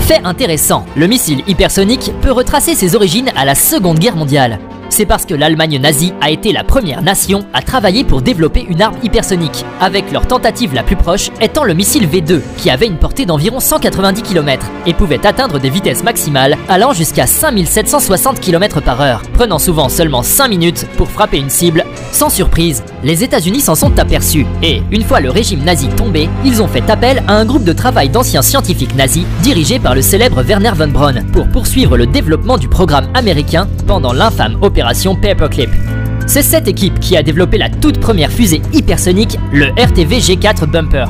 Fait intéressant, le missile hypersonique peut retracer ses origines à la Seconde Guerre mondiale. C'est parce que l'Allemagne nazie a été la première nation à travailler pour développer une arme hypersonique, avec leur tentative la plus proche étant le missile V2, qui avait une portée d'environ 190 km et pouvait atteindre des vitesses maximales allant jusqu'à 5760 km/h, prenant souvent seulement 5 minutes pour frapper une cible. Sans surprise, les États-Unis s'en sont aperçus et, une fois le régime nazi tombé, ils ont fait appel à un groupe de travail d'anciens scientifiques nazis dirigé par le célèbre Werner von Braun pour poursuivre le développement du programme américain pendant l'infâme opération Paperclip. C'est cette équipe qui a développé la toute première fusée hypersonique, le RTV G4 Bumper.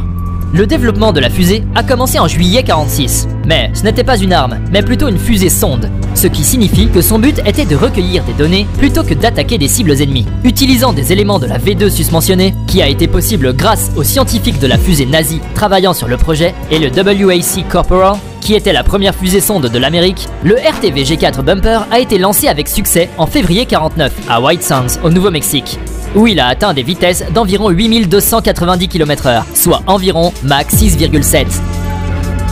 Le développement de la fusée a commencé en juillet 1946, mais ce n'était pas une arme, mais plutôt une fusée sonde, ce qui signifie que son but était de recueillir des données plutôt que d'attaquer des cibles ennemies. Utilisant des éléments de la V2 susmentionnée, qui a été possible grâce aux scientifiques de la fusée nazie travaillant sur le projet, et le WAC Corporal, qui était la première fusée sonde de l'Amérique, le RTV G4 Bumper a été lancé avec succès en février 1949 à White Sands, au Nouveau-Mexique, où il a atteint des vitesses d'environ 8290 km/h, soit environ Mach 6,7.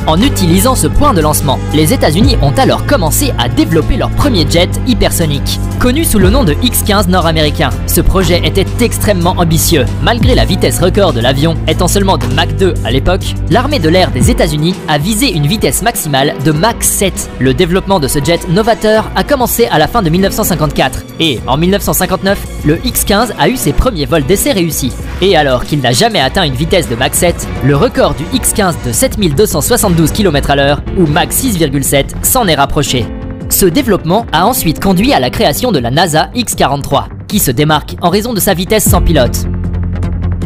En utilisant ce point de lancement, les États-Unis ont alors commencé à développer leur premier jet hypersonique. Connu sous le nom de X-15 nord-américain, ce projet était extrêmement ambitieux. Malgré la vitesse record de l'avion étant seulement de Mach 2 à l'époque, l'armée de l'air des États-Unis a visé une vitesse maximale de Mach 7. Le développement de ce jet novateur a commencé à la fin de 1954 et en 1959, le X-15 a eu ses premiers vols d'essai réussis. Et alors qu'il n'a jamais atteint une vitesse de Mach 7, le record du X-15 de 7272 km/h ou Mach 6,7 s'en est rapproché. Ce développement a ensuite conduit à la création de la NASA X-43, qui se démarque en raison de sa vitesse sans pilote.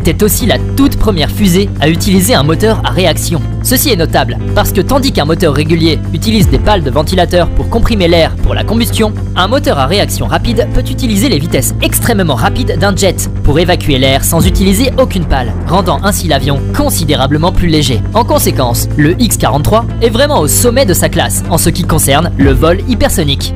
C'était aussi la toute première fusée à utiliser un moteur à réaction. Ceci est notable parce que tandis qu'un moteur régulier utilise des pales de ventilateur pour comprimer l'air pour la combustion, un moteur à réaction rapide peut utiliser les vitesses extrêmement rapides d'un jet pour évacuer l'air sans utiliser aucune pale, rendant ainsi l'avion considérablement plus léger. En conséquence, le X-43 est vraiment au sommet de sa classe en ce qui concerne le vol hypersonique.